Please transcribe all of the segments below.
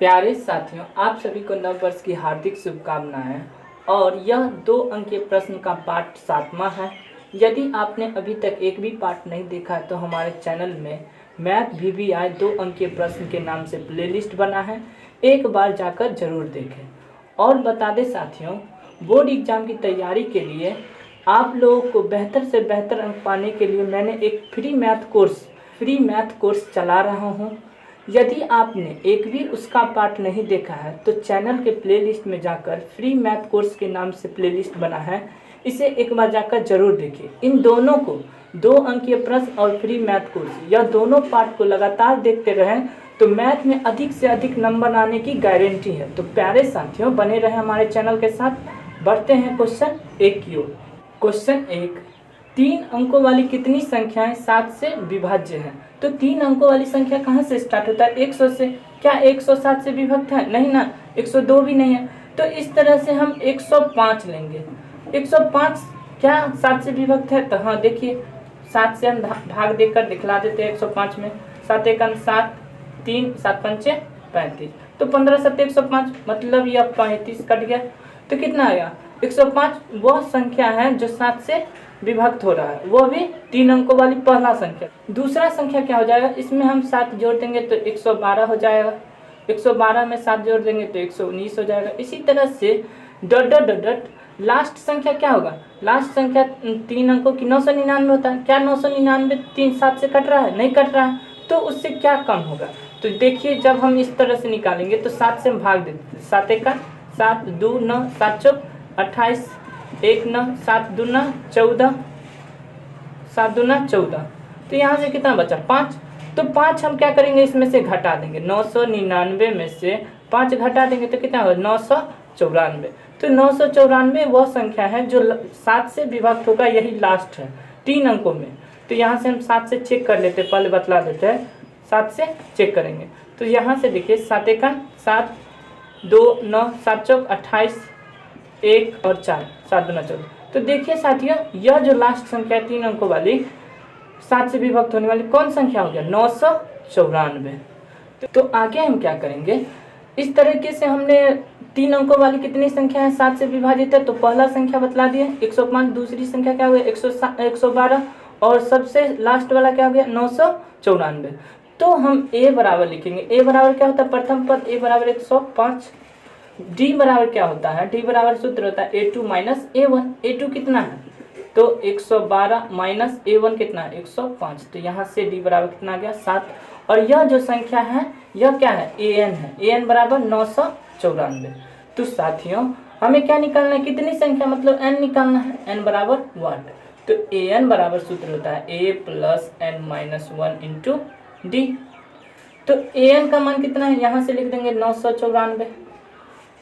प्यारे साथियों, आप सभी को नव वर्ष की हार्दिक शुभकामनाएं। और यह 2 अंकीय प्रश्न का पार्ट 7वां है। यदि आपने अभी तक एक भी पार्ट नहीं देखा है तो हमारे चैनल में मैथ VBI 2 अंकीय प्रश्न के नाम से प्लेलिस्ट बना है, एक बार जाकर जरूर देखें। और बता दें साथियों, बोर्ड एग्जाम की तैयारी के लिए आप लोगों को बेहतर से बेहतर अंक पाने के लिए मैंने एक फ्री मैथ कोर्स चला रहा हूँ। यदि आपने एक भी उसका पार्ट नहीं देखा है तो चैनल के प्लेलिस्ट में जाकर फ्री मैथ कोर्स के नाम से प्लेलिस्ट बना है, इसे एक बार जाकर जरूर देखिए। इन दोनों को 2 अंकीय प्रश्न और फ्री मैथ कोर्स, यह दोनों पार्ट को लगातार देखते रहें तो मैथ में अधिक से अधिक नंबर आने की गारंटी है। तो प्यारे साथियों, बने रहे हमारे चैनल के साथ। बढ़ते हैं क्वेश्चन 1 की ओर। क्वेश्चन 1, 3 अंकों वाली कितनी संख्याएं 7 से विभाज्य हैं? तो 3 अंकों वाली संख्या कहाँ से स्टार्ट होता है? 100 से। क्या 100 7 से विभक्त है? नहीं ना, 102 भी नहीं है। तो इस तरह से हम 105 लेंगे। 105 क्या 7 से विभक्त है? तो हाँ, देखिए 7 से हम भाग देकर दिखला देते हैं 105 में। 7 1 7, 3 7 5 35, तो 15 7 105, मतलब यह 35 कट गया। तो कितना आया? 105 वह संख्या है जो 7 से विभक्त हो रहा है, वो भी 3 अंकों वाली पहला संख्या। दूसरा संख्या क्या हो जाएगा? इसमें हम 7 जोड़ देंगे तो 112 हो जाएगा। 112 में 7 जोड़ देंगे तो 119 हो जाएगा। इसी तरह से dot dot dot dot last संख्या क्या होगा? लास्ट संख्या 3 अंकों की 999 होता है। क्या 999 3 7 से कट रहा है? नहीं कट रहा है। तो उससे क्या कम होगा? तो देखिए, जब हम इस तरह से निकालेंगे तो 7 से हम भाग देते हैं। 7 1 7, 2 9, 7 चौक 28, 1 9, 7 2 9 14, 7 2 9 14। तो यहाँ से कितना बचा? 5। तो 5 हम क्या करेंगे? इसमें से घटा देंगे। 999 में से 5 घटा देंगे तो कितना होगा? 994। तो 994 वह संख्या है जो 7 से विभक्त होगा, यही लास्ट है 3 अंकों में। तो यहाँ से हम 7 से चेक कर लेते हैं, पहले बतला देते हैं। 7 से चेक करेंगे तो यहाँ से देखिए 7 1 7, 2 9, 7 चौक 28, 1 और 4, 7 2 9 14। तो देखिए साथियों, यह जो लास्ट संख्या है 3 अंकों वाली 7 से विभक्त होने वाली कौन संख्या हो गया? 994। तो आगे हम क्या करेंगे? इस तरीके से हमने 3 अंकों वाली कितनी संख्या है 7 से विभाजित है, तो पहला संख्या बतला दिए 105, दूसरी संख्या क्या हो गया? 112, और सबसे लास्ट वाला क्या हो गया? 994। तो हम a बराबर लिखेंगे। a बराबर क्या होता है? प्रथम पद a बराबर 105। d बराबर क्या होता है? d बराबर सूत्र होता है a2 माइनस a1। a2 कितना है? तो 112 माइनस a1 कितना है? 105। तो यहाँ से d बराबर कितना आ गया? 7। और यह जो संख्या है यह क्या है? an है। an बराबर 994। तो साथियों, हमें क्या निकालना है? कितनी संख्या, मतलब n निकालना है। n बराबर 1। तो an बराबर सूत्र होता है a plus n minus 1 into D. तो an का मान कितना है? यहाँ से लिख देंगे 994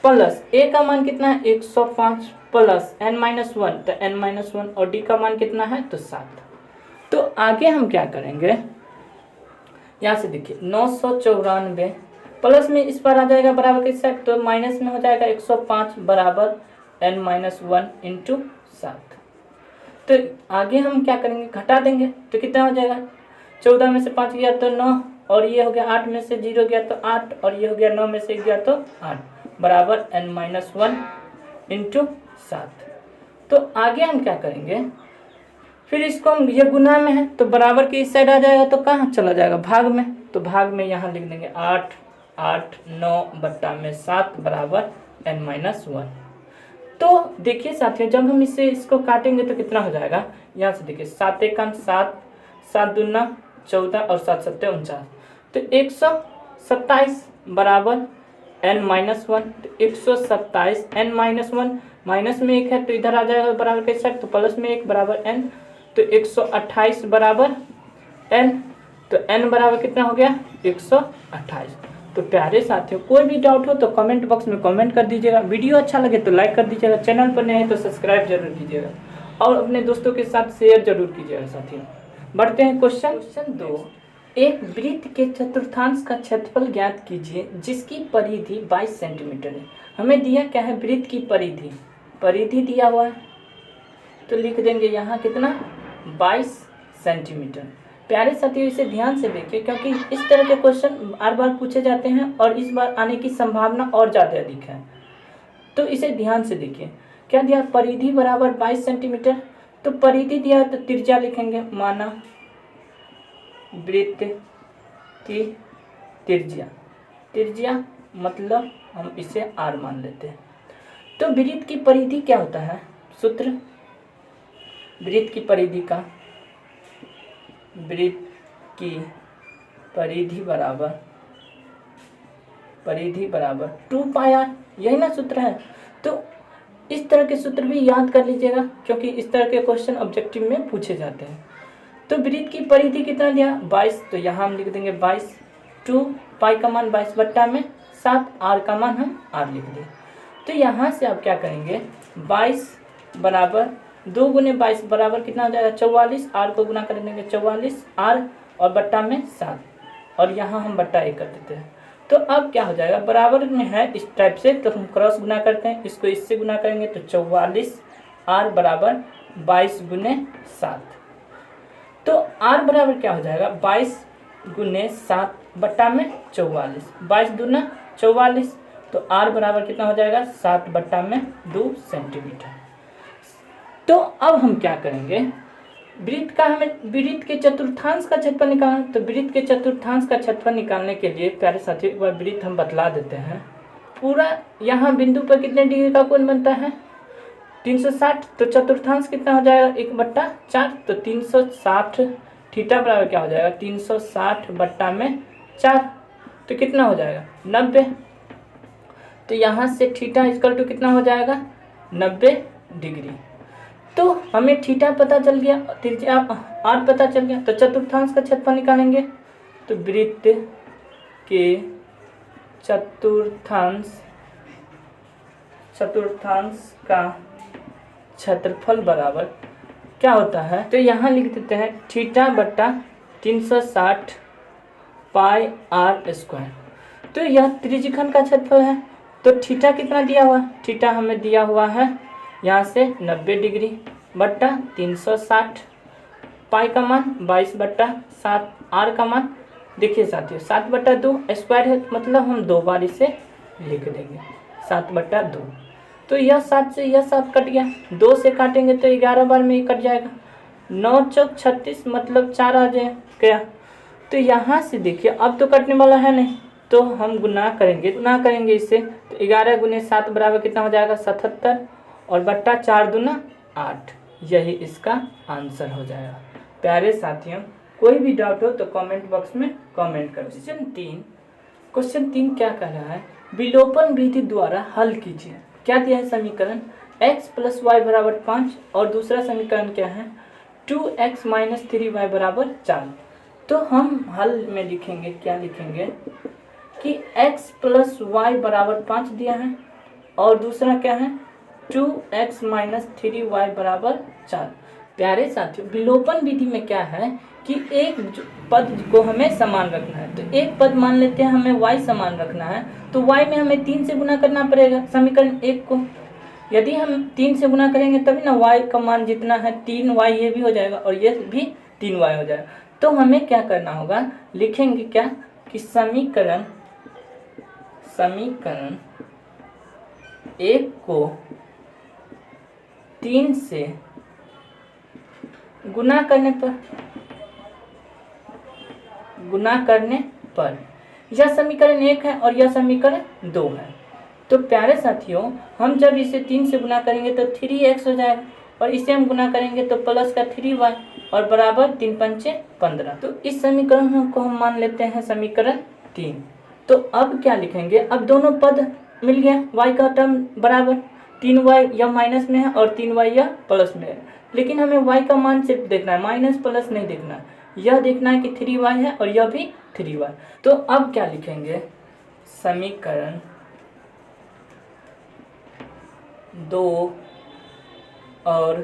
प्लस a का मान कितना है? 105 प्लस n माइनस 1, तो n माइनस 1, और d का मान कितना है? तो 7। तो आगे हम क्या करेंगे? यहाँ से देखिए 994 प्लस में इस पर आ जाएगा बराबर के साथ, तो माइनस में हो जाएगा 105 बराबर n माइनस 1 इंटू 7। तो आगे हम क्या करेंगे? घटा देंगे तो कितना हो जाएगा? 14 में से 5 गया तो 9, और ये हो गया 8 में से 0 गया तो 8, और ये हो गया 9 में से 1 गया तो 8 बराबर n माइनस 1 इंटू 7। तो आगे हम क्या करेंगे? फिर इसको हम, ये गुना में है तो बराबर के इस साइड आ जाएगा, तो कहाँ चला जाएगा? भाग में। तो भाग में यहाँ लिख देंगे 8 8 9 बट्टा में 7 बराबर n माइनस 1। तो देखिए साथियों, जब हम इसको काटेंगे तो कितना हो जाएगा? यहाँ से देखिए 7 1 7, 7 2 9 14, और 7 7 49, तो 127 बराबर n माइनस 1। तो 127 n माइनस 1, माइनस में 1 है तो इधर आ जाएगा बराबर के साथ, तो प्लस में 1 बराबर n। तो 128 बराबर n। तो n बराबर कितना हो गया? 128। तो प्यारे साथियों, कोई भी डाउट हो तो कमेंट बॉक्स में कमेंट कर दीजिएगा। वीडियो अच्छा लगे तो लाइक कर दीजिएगा। चैनल पर नए हैं तो सब्सक्राइब जरूर कीजिएगा, और अपने दोस्तों के साथ शेयर जरूर कीजिएगा साथियों। बढ़ते हैं क्वेश्चन 2। एक वृत्त के चतुर्थांश का क्षेत्रफल ज्ञात कीजिए जिसकी परिधि 22 सेंटीमीटर है। हमें दिया क्या है? वृत्त की परिधि दिया हुआ है, तो लिख देंगे यहाँ कितना? 22 सेंटीमीटर। प्यारे साथियों इसे ध्यान से देखिए, क्योंकि इस तरह के क्वेश्चन बार बार पूछे जाते हैं और इस बार आने की संभावना और ज़्यादा अधिक है। तो इसे ध्यान से देखिए। क्या दिया, परिधि बराबर 22 सेंटीमीटर। तो परिधि दिया तो त्रिज्या लिखेंगे, माना वृत्त की त्रिज्या, त्रिज्या मतलब हम इसे r मान लेते हैं। तो वृत्त की परिधि क्या होता है, सूत्र वृत्त की परिधि का, वृत्त की परिधि बराबर 2 पाई r, यही ना सूत्र है। तो इस तरह के सूत्र भी याद कर लीजिएगा, क्योंकि इस तरह के क्वेश्चन ऑब्जेक्टिव में पूछे जाते हैं। तो वृत्त की परिधि कितना दिया, 22, तो यहाँ हम लिख देंगे 22, 2 पाई का मान 22 बट्टा में 7, r का मान हम r लिख दिए। तो यहाँ से आप क्या करेंगे, 22 बराबर 2 गुने 22 बराबर कितना हो जाएगा, 44, r को गुना कर देंगे 44 r और बट्टा में 7, और यहाँ हम बट्टा 1 कर देते हैं। तो अब क्या हो जाएगा, बराबर में है इस टाइप से, तो हम क्रॉस गुना करते हैं, इसको इससे गुना करेंगे तो 44 r बराबर 22 गुने 7। तो r बराबर क्या हो जाएगा, 22 गुने 7 बट्टा में 44, 22 दूना 44, तो r बराबर कितना हो जाएगा, 7 बट्टा में 2 सेंटीमीटर। तो अब हम क्या करेंगे, वृत्त का हमें वृत्त के चतुर्थांश का क्षेत्रफल निकालना। तो वृत्त के चतुर्थांश का क्षेत्रफल निकालने के लिए प्यारे साथियों एक बार वृत्त हम बतला देते हैं। पूरा यहाँ बिंदु पर कितने डिग्री का कोण बनता है, 360, तो चतुर्थांश कितना हो जाएगा, 1/4, तो 360 थीटा बराबर क्या हो जाएगा, 360 बट्टा में 4, तो कितना हो जाएगा 90। तो यहाँ से थीटा इक्वल टू कितना हो जाएगा, 90 डिग्री। तो हमें थीटा पता चल गया, त्रिज्या r पता चल गया। तो चतुर्थांश का क्षेत्रफल निकालेंगे। तो वृत्त के चतुर्थांश का क्षेत्रफल बराबर क्या होता है, तो यहाँ लिख देते हैं थीटा बट्टा 360 पाई r स्क्वायर। तो यह त्रिज्यखंड का क्षेत्रफल है। तो थीटा कितना दिया हुआ, थीटा हमें दिया हुआ है यहाँ से 90 डिग्री बट्टा 360, पाई का मान 22 बट्टा 7, r का मान देखिए साथियों 7 बट्टा 2 स्क्वायर है, मतलब हम 2 बार इसे लिख देंगे 7 बट्टा 2। तो यह 7 से यह 7 कट गया, 2 से काटेंगे तो 11 बार में ये कट जाएगा, 9 चौक 36 मतलब 4 आ जाएगा। तो यहाँ से देखिए अब तो कटने वाला है नहीं, तो हम गुना करेंगे इससे। तो 11 गुने 7 बराबर कितना हो जाएगा, 77, और बट्टा 4 दूना 8, यही इसका आंसर हो जाएगा। प्यारे साथियों कोई भी डाउट हो तो कमेंट बॉक्स में कमेंट कर दीजिए। क्वेश्चन 3 क्या कह रहा है, विलोपन विधि द्वारा हल कीजिए। क्या दिया है समीकरण, x + y बराबर 5, और दूसरा समीकरण क्या है, 2x - 3y बराबर 4। तो हम हल में लिखेंगे, क्या लिखेंगे कि x + y बराबर 5 दिया है, और दूसरा क्या है 2x - 3y बराबर 4। प्यारे साथियों विलोपन विधि में क्या है कि एक पद को हमें समान रखना है। तो एक पद मान लेते हैं हमें y समान रखना है, तो y में हमें 3 से गुना करना पड़ेगा समीकरण 1 को। यदि हम 3 से गुना करेंगे तभी ना y का मान जितना है 3y ये भी हो जाएगा, और ये भी 3y हो जाएगा। तो हमें क्या करना होगा, लिखेंगे क्या कि समीकरण 1 को 3 से गुना करने पर यह समीकरण 1 है और यह समीकरण 2 है। तो प्यारे साथियों हम जब इसे 3 से गुना करेंगे तो 3x हो जाएगा, और इसे हम गुना करेंगे तो प्लस का 3y और बराबर 3 पंचे 15। तो इस समीकरण को हम मान लेते हैं समीकरण 3। तो अब क्या लिखेंगे, अब दोनों पद मिल गया, y का टर्म बराबर 3y यह माइनस में है और 3y यह प्लस में है, लेकिन हमें y का मान सिर्फ देखना है, माइनस प्लस नहीं देखना है। यह देखना है कि 3y है और यह भी 3y। तो अब क्या लिखेंगे, समीकरण 2 और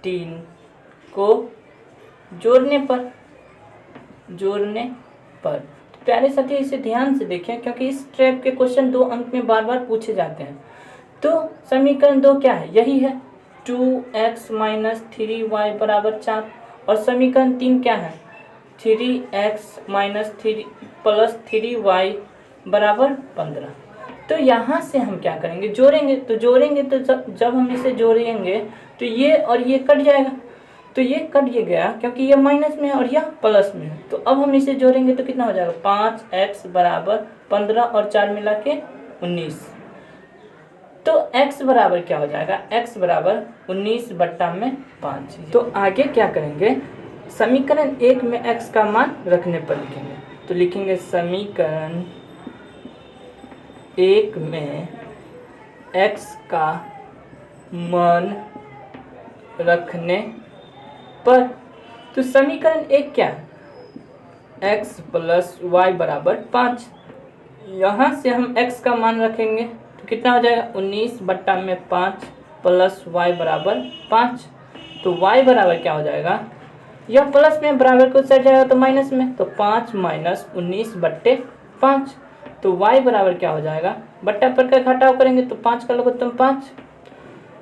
3 को जोड़ने पर प्यारे साथी इसे ध्यान से देखें, क्योंकि इस टाइप के क्वेश्चन 2 अंक में बार बार पूछे जाते हैं। तो समीकरण 2 क्या है, यही है 2x - 3y बराबर 4, और समीकरण 3 क्या है, 3x माइनस 3 प्लस 3y बराबर 15। तो यहाँ से हम क्या करेंगे, जोड़ेंगे। तो जब हम इसे जोड़ेंगे तो ये और ये कट जाएगा, तो ये कट ये गया क्योंकि ये माइनस में है और यह प्लस में है। तो अब हम इसे जोड़ेंगे तो कितना हो जाएगा, 5x बराबर 15 और 4 मिला के 19। तो x बराबर क्या हो जाएगा, x बराबर 19 बट्टा में 5। तो आगे क्या करेंगे, समीकरण 1 में x का मान रखने पर लिखेंगे। तो लिखेंगे समीकरण 1 में x का मान रखने पर, तो समीकरण 1 क्या है, x प्लस वाई बराबर 5। यहाँ से हम x का मान रखेंगे तो कितना हो जाएगा, 19 बट्टा में 5 प्लस वाई बराबर 5। तो y बराबर क्या हो जाएगा, यह प्लस में बराबर को सट जाएगा तो माइनस में, तो 5 माइनस 19 बट्टे 5। तो y बराबर क्या हो जाएगा, बट्टा पर का घटाव करेंगे तो 5 का लघुत्तम 5,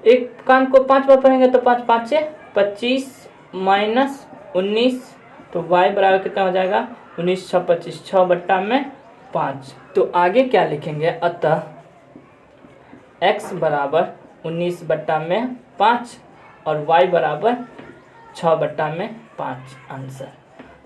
एक काम को 5 बार पढ़ेंगे तो 5 5 से 25 माइनस 19। तो y बराबर कितना हो जाएगा, 19 6 25, 6 बट्टा में 5। तो आगे क्या लिखेंगे, अतः x बराबर 19 बट्टा में 5 और y बराबर 6 बट्टा में 5 आंसर।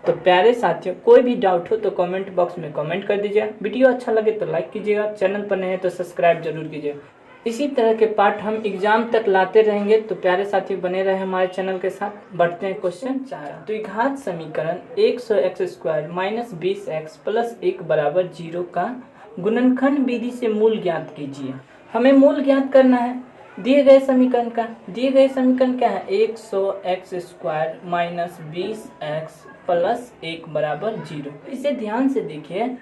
तो प्यारे साथियों, कोई भी डाउट हो तो कमेंट बॉक्स में कमेंट कर दीजिए। वीडियो अच्छा लगे तो लाइक कीजिएगा, चैनल पर नए हैं तो सब्सक्राइब जरूर कीजिएगा। इसी तरह के पाठ हम एग्जाम तक लाते रहेंगे, तो प्यारे साथियों बने रहे हमारे चैनल के साथ। बढ़ते हैं क्वेश्चन 4। द्विघात समीकरण 100x² माइनस 20x प्लस 1 बराबर 0 का गुणनखंड विधि से मूल ज्ञात कीजिए। हमें मूल ज्ञात करना है दिए गए समीकरण का। दिए गए समीकरण क्या है, 100x² माइनस 20x प्लस 1 बराबर 0। इसे ध्यान से देखिए,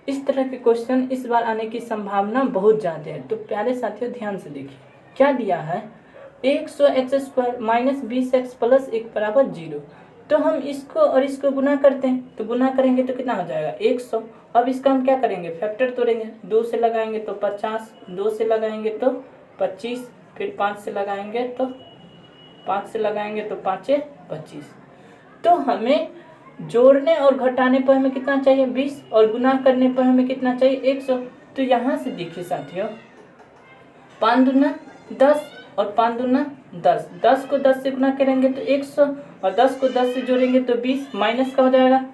इस तरह के क्वेश्चन इस बार आने की संभावना बहुत ज़्यादा है। तो प्यारे साथियों ध्यान से देखिए क्या दिया है, 100x² माइनस 20x प्लस 1 बराबर 0। तो हम इसको और इसको गुना करते हैं, तो गुना करेंगे तो कितना हो जाएगा, 100। अब इसका हम क्या करेंगे, फैक्टर तोड़ेंगे। 2 से लगाएंगे तो 50, 2 से लगाएंगे तो 25, फिर 5 से लगाएंगे तो 5 से लगाएंगे तो 5 25। तो हमें जोड़ने और घटाने पर हमें कितना चाहिए, 20, और गुना करने पर हमें कितना चाहिए, 100। तो यहाँ से देखिए साथियों, 5 दूना 10 और 5 दूना 10, 10 को 10 से गुना करेंगे तो 100 और 10 को 10 से जोड़ेंगे तो 20, माइनस का हो जाएगा।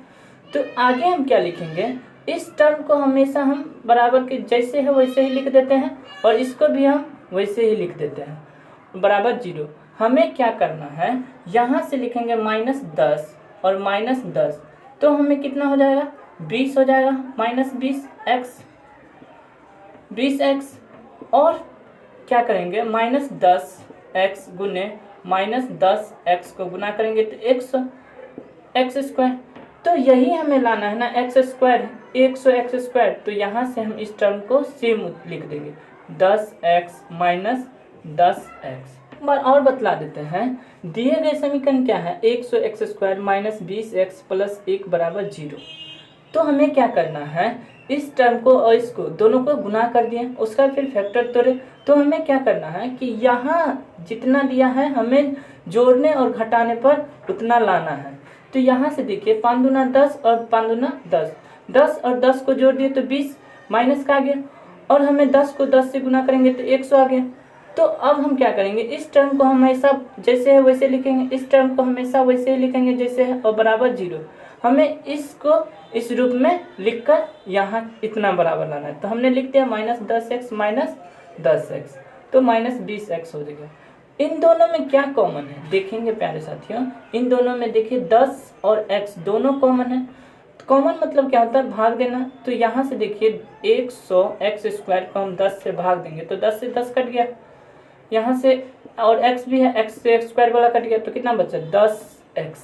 तो आगे हम क्या लिखेंगे, इस टर्म को हमेशा हम बराबर के जैसे है वैसे ही लिख देते हैं और इसको भी हम वैसे ही लिख देते हैं बराबर 0। हमें क्या करना है, यहाँ से लिखेंगे -10 और -10, तो हमें कितना हो जाएगा, 20 हो जाएगा, माइनस 20x। और क्या करेंगे, -10x गुने -10x को गुना करेंगे तो 100x²। तो यही हमें लाना है ना, x² 100x²। तो यहाँ से हम इस टर्म को सेम लिख देंगे, 10x माइनस 10x। एक बार और बतला देते हैं, दिए गए समीकरण क्या है, 100x² माइनस 20x प्लस 1 बराबर 0। तो हमें क्या करना है, इस टर्म को और इसको दोनों को गुना कर दिए, उसका फिर फैक्टर तोड़े। तो हमें क्या करना है कि यहाँ जितना दिया है हमें जोड़ने और घटाने पर उतना लाना है। तो यहाँ से देखिए 5 दूना 10 और 5 दूना 10, 10 और 10 को जोड़ दिए तो 20, माइनस का आ गया, और हमें 10 को 10 से गुना करेंगे तो 100 आ गया। तो अब हम क्या करेंगे, इस टर्म को हमेशा जैसे है वैसे लिखेंगे, इस टर्म को हमेशा वैसे ही लिखेंगे जैसे है, और बराबर 0। हमें इसको इस रूप में लिखकर यहाँ इतना बराबर लाना है। तो हमने लिख दिया -10x माइनस 10x, तो -20x हो जाएगा। इन दोनों में क्या कॉमन है देखेंगे प्यारे साथियों, इन दोनों में देखिए 10 और x दोनों कॉमन है। कॉमन मतलब क्या होता है, भाग देना। तो यहाँ से देखिए 100x² को हम 10 से भाग देंगे तो 10 से 10 कट गया यहाँ से, और x भी है, x से x² वाला कट गया तो कितना बचा, 10x,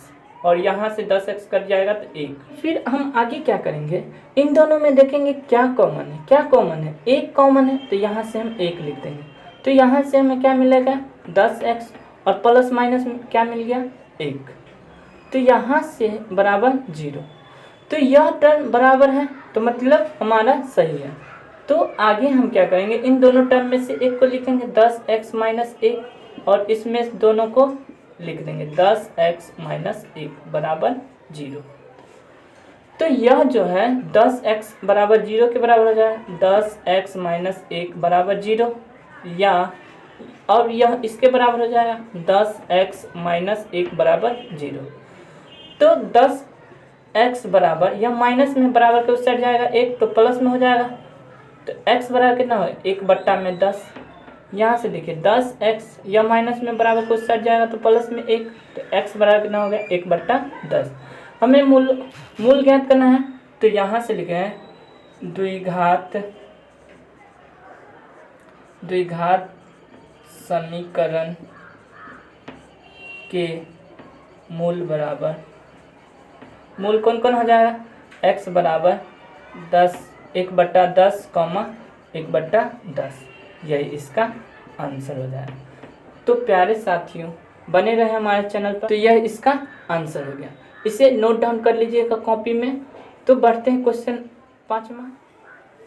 और यहाँ से 10x कट जाएगा तो 1। फिर हम आगे क्या करेंगे, इन दोनों में देखेंगे क्या कॉमन है, क्या कॉमन है, 1 कॉमन है, तो यहाँ से हम 1 लिख देंगे। तो यहाँ से हमें क्या मिलेगा, 10x, और प्लस माइनस में क्या मिल गया, 1। तो यहाँ से बराबर 0। तो यह टर्म बराबर है, तो मतलब हमारा सही है। तो आगे हम क्या करेंगे, इन दोनों टर्म में से एक को लिखेंगे 10x माइनस 1, और इसमें दोनों को लिख देंगे 10x माइनस 1 बराबर 0। तो यह जो है 10x बराबर 0 के बराबर हो जाएगा, 10x माइनस 1 बराबर 0, या अब यह इसके बराबर हो जाएगा 10x माइनस 1 बराबर 0। तो 10x बराबर, यह माइनस में बराबर के उस साइड जाएगा 1, तो प्लस में हो जाएगा। तो x बराबर कितना हो, 1/10। यहाँ से देखिए 10x यह माइनस में बराबर के उस साइड जाएगा तो प्लस में 1, तो x बराबर कितना हो गया, 1/10। हमें मूल ज्ञात करना है, तो यहाँ से लिखे हैं द्विघात समीकरण के मूल बराबर, मूल कौन कौन हो जाएगा, x बराबर 1/10, 1/10, यही इसका आंसर हो जाएगा। तो प्यारे साथियों बने रहे हमारे चैनल पर। तो यह इसका आंसर हो गया, इसे नोट डाउन कर लीजिएगा कॉपी में। तो बढ़ते हैं क्वेश्चन 5वां।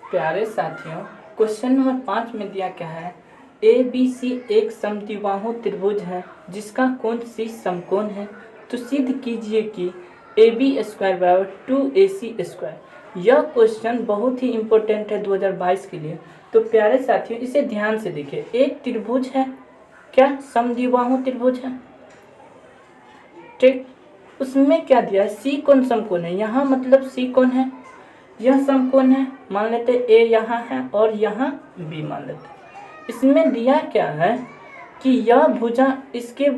प्यारे साथियों क्वेश्चन नंबर 5 में दिया क्या है, ABC एक समद्विबाहु त्रिभुज है जिसका कोण C समकोण है, तो सिद्ध कीजिए कि AB² बराबर 2AC²। यह क्वेश्चन बहुत ही इम्पोर्टेंट है 2022 के लिए। तो प्यारे साथियों इसे ध्यान से देखिए, एक त्रिभुज है, क्या समद्विबाहु त्रिभुज है, ठीक, उसमें क्या दिया है, C कोण समकोण है, यहाँ मतलब C कोण है, यह समकोण है, मान लेते A यहाँ है और यहाँ B मान लेते। इसमें दिया क्या है कि यह भुजा इसके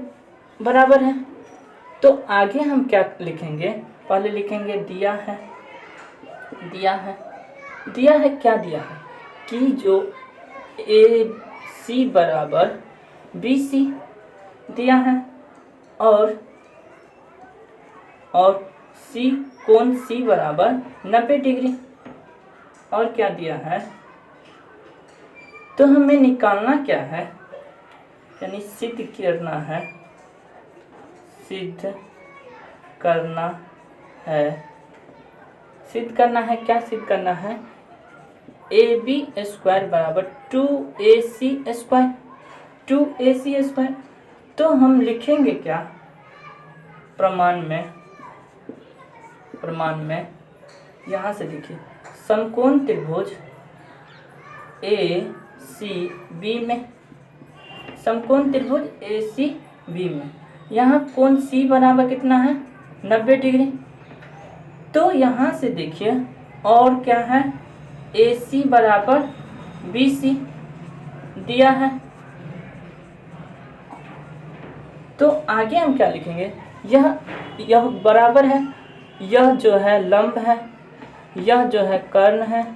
बराबर है। तो आगे हम क्या लिखेंगे, पहले लिखेंगे दिया है क्या दिया है कि जो AC बराबर BC दिया है और C कोण C बराबर 90 डिग्री, और क्या दिया है, तो हमें निकालना क्या है, यानी सिद्ध करना है क्या सिद्ध करना है, AB² बराबर 2AC²। तो हम लिखेंगे क्या, प्रमाण में यहाँ से देखिए समकोण त्रिभुज ACB में, समकोण त्रिभुज ACB में यहाँ कोण C बराबर कितना है, 90 डिग्री। तो यहाँ से देखिए और क्या है, AC बराबर BC दिया है। तो आगे हम क्या लिखेंगे, यह बराबर है, यह जो है लंब है, यह जो है कर्ण है,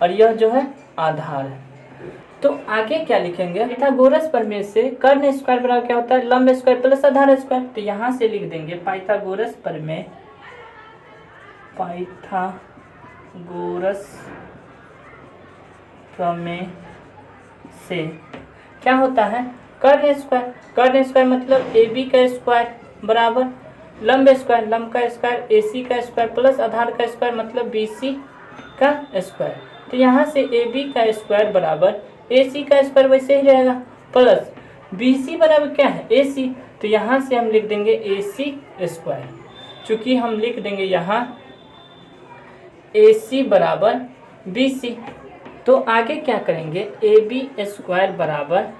और यह जो है आधार है। तो आगे क्या लिखेंगे, पाइथागोरस प्रमेय से कर्ण स्क्वायर बराबर क्या होता है, लंब स्क्वायर प्लस आधार स्क्वायर। तो यहाँ से लिख देंगे पाइथागोरस प्रमेय से क्या होता है, कर्ण स्क्वायर मतलब AB का स्क्वायर बराबर लंब का स्क्वायर AC का स्क्वायर प्लस आधार का स्क्वायर मतलब BC का स्क्वायर। तो यहाँ से AB का स्क्वायर बराबर AC का स्क्वायर वैसे ही रहेगा प्लस BC बराबर क्या है, AC। तो यहाँ से हम लिख देंगे AC²। चूँकि हम लिख देंगे यहाँ AC बराबर BC, तो आगे क्या करेंगे, AB² बराबर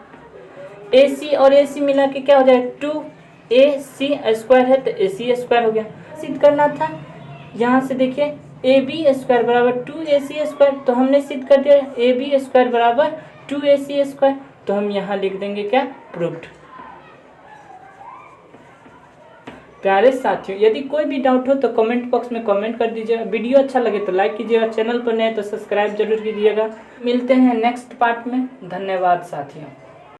AC और AC मिला के क्या हो जाएगा, 2AC² है तो AC² हो गया। सिद्ध करना था, यहाँ से देखिए AB² बराबर 2AC², तो हमने सिद्ध कर दिया AB² बराबर 2AC²। तो हम यहाँ लिख देंगे क्या, प्रूव्ड। प्यारे साथियों यदि कोई भी डाउट हो तो कमेंट बॉक्स में कमेंट कर दीजिएगा। वीडियो अच्छा लगे तो लाइक कीजिएगा, चैनल पर नए तो सब्सक्राइब जरूर कीजिएगा। मिलते हैं नेक्स्ट पार्ट में। धन्यवाद साथियों।